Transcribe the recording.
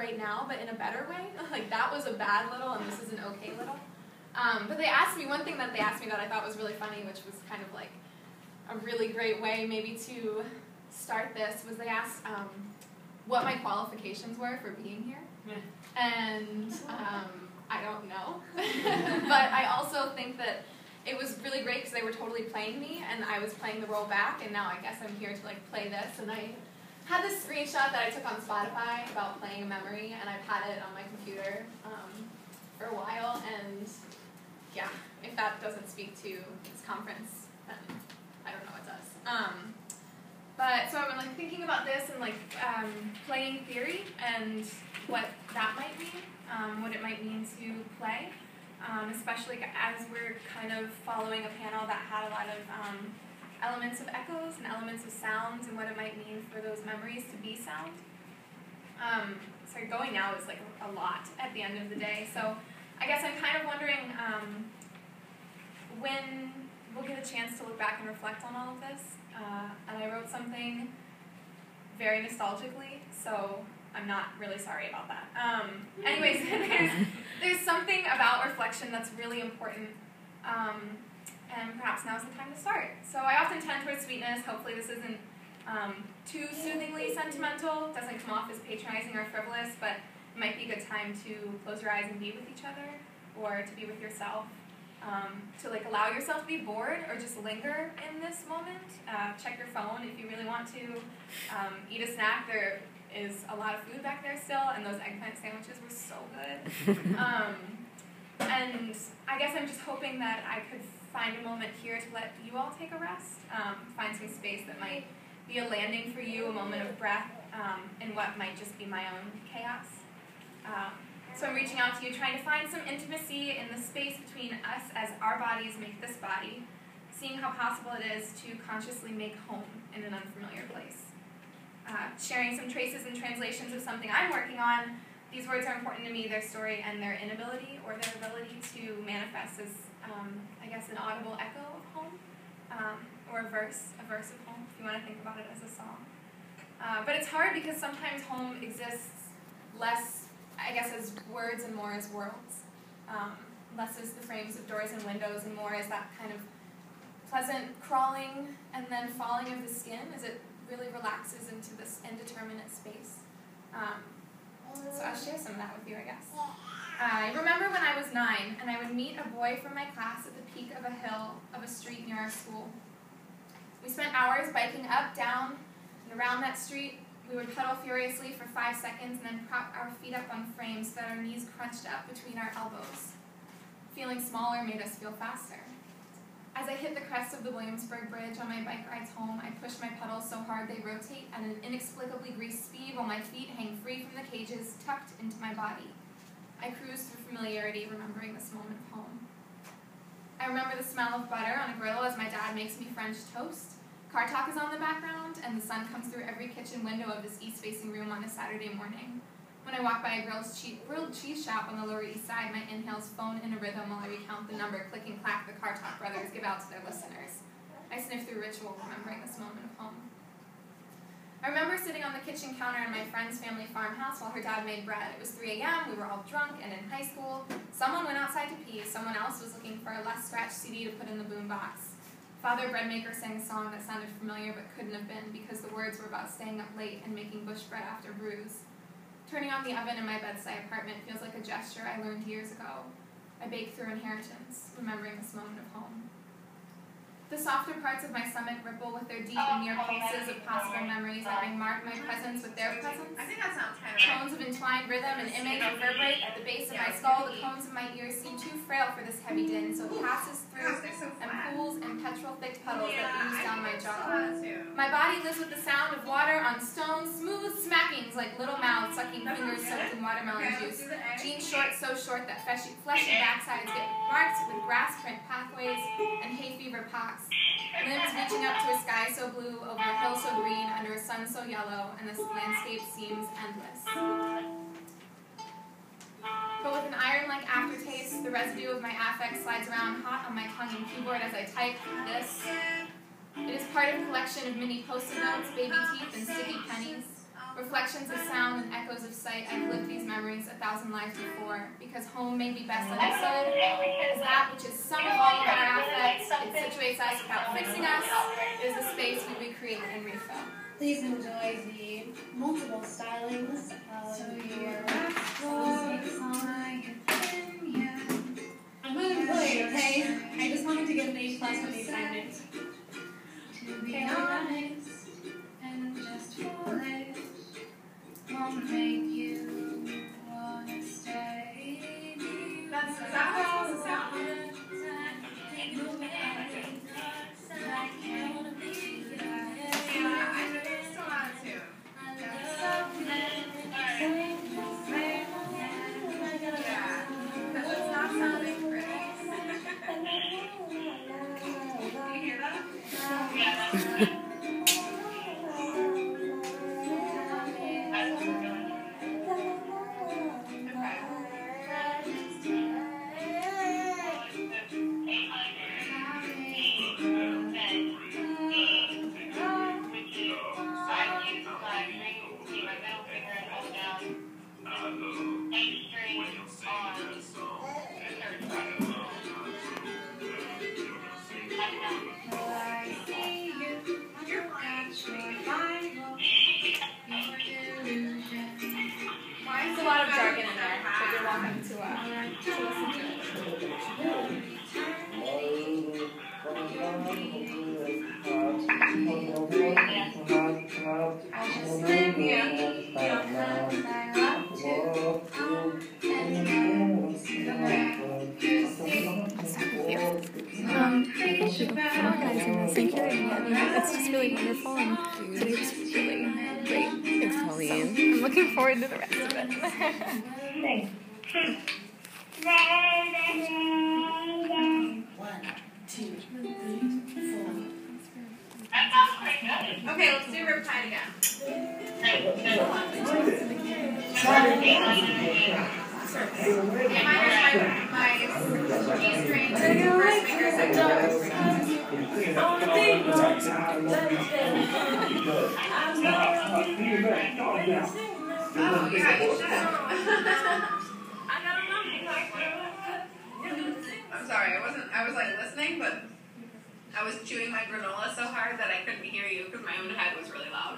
right now, but in a better way. Like, that was a bad little, and this is an okay little. But they asked me, one thing that they asked me that I thought was really funny, which was kind of like a really great way maybe to start this, was they asked what my qualifications were for being here. And I don't know. But I also think that it was really great because they were totally playing me, and I was playing the role back, and now I guess I'm here to like play this. And I had this screenshot that I took on Spotify about playing a memory, and I've had it on my computer for a while, and yeah, if that doesn't speak to this conference, then I don't know what does. But so I've been like thinking about this and like playing theory and what that might mean, what it might mean to play, especially as we're kind of following a panel that had a lot of elements of echoes and elements of sounds and what it might mean for those memories to be sound. So going now is like a lot at the end of the day. So I guess I'm kind of wondering when we'll get a chance to look back and reflect on all of this. And I wrote something very nostalgically, so I'm not really sorry about that. Anyways, there's something about reflection that's really important, and perhaps now's the time to start. So I often tend towards sweetness. Hopefully this isn't too soothingly sentimental, doesn't come off as patronizing or frivolous, but it might be a good time to close your eyes and be with each other, or to be with yourself. To like allow yourself to be bored or just linger in this moment. Check your phone if you really want to. Eat a snack. There is a lot of food back there still, and those eggplant sandwiches were so good. And I guess I'm just hoping that I could find a moment here to let you all take a rest, find some space that might be a landing for you, a moment of breath, in what might just be my own chaos. So I'm reaching out to you, trying to find some intimacy in the space between us as our bodies make this body, seeing how possible it is to consciously make home in an unfamiliar place. Sharing some traces and translations of something I'm working on. These words are important to me, their story and their inability or their ability to manifest as, I guess, an audible echo of home, or a verse of home, if you want to think about it as a song. But it's hard because sometimes home exists less, I guess, as words and more as worlds. Less as the frames of doors and windows and more as that kind of pleasant crawling and then falling of the skin as it really relaxes into this indeterminate space. So I'll share some of that with you, I guess. I remember when I was 9 and I would meet a boy from my class at the peak of a hill of a street near our school. We spent hours biking up, down, and around that street. We would pedal furiously for 5 seconds and then prop our feet up on frames so that our knees crunched up between our elbows. Feeling smaller made us feel faster. As I hit the crest of the Williamsburg Bridge on my bike rides home, I push my pedals so hard they rotate at an inexplicably greased speed while my feet hang free from the cages tucked into my body. I cruise through familiarity, remembering this moment of home. I remember the smell of butter on a griddle as my dad makes me French toast. Car talk is on the background, and the sun comes through every kitchen window of this east-facing room on a Saturday morning. When I walk by a grilled cheese shop on the Lower East Side, my inhales phone in a rhythm while I recount the number click-and-clack the Car Talk brothers give out to their listeners. I sniff through ritual, remembering this moment of home. I remember sitting on the kitchen counter in my friend's family farmhouse while her dad made bread. It was 3 a.m., we were all drunk and in high school. Someone went outside to pee, someone else was looking for a less scratched CD to put in the boombox. Father Breadmaker sang a song that sounded familiar but couldn't have been because the words were about staying up late and making bush bread after brews. Turning on the oven in my bedside apartment feels like a gesture I learned years ago. I bake through inheritance, remembering this moment of home. The softer parts of my stomach ripple with their deep and near pulses of possible memories that mark my presence with their presence. I think that sounds kind of Tones of entwined rhythm and image reverberate at the base of my skull. The cones of my ears seem too frail for this heavy din, so it passes through and pools in petrol-thick puddles that ooze down my jaw. My body lives with the sound of water on stone, smooth smackings like little mouths sucking fingers soaked in watermelon juice. Jeans short, so short that fleshy backsides get marked with grass print pathways and hay fever pocks. Limbs reaching up to a sky so blue, over a hill so green, under a sun so yellow, and this landscape seems endless. But with an iron-like aftertaste, the residue of my affect slides around hot on my tongue and keyboard as I type this. It is part of a collection of mini post-it notes, baby teeth, and sticky pennies. Reflections of sound and echoes of sight. I've lived these memories 1,000 lives before, because home may be best understood as that which is sum of all of our affects. It situates us without fixing us. It is the space we recreate and refill. Please enjoy the multiple stylings of your I'm going to play, okay? I just wanted to get an A+ when they signed it. To be honest, and just for it, won't make you wanna stay. Is that how it's supposed to sound? There's a lot of jargon in there, but you're welcome to listen to it. Organizing this and hearing it. It's just really wonderful, and today's really great. Thanks, Colleen. So I'm looking forward to the rest of it. Thanks. Okay, let's do riptide again. My G-string, first finger, second Oh, yeah, you should. I'm sorry, I was like listening, but I was chewing my granola so hard that I couldn't hear you because my own head was really loud.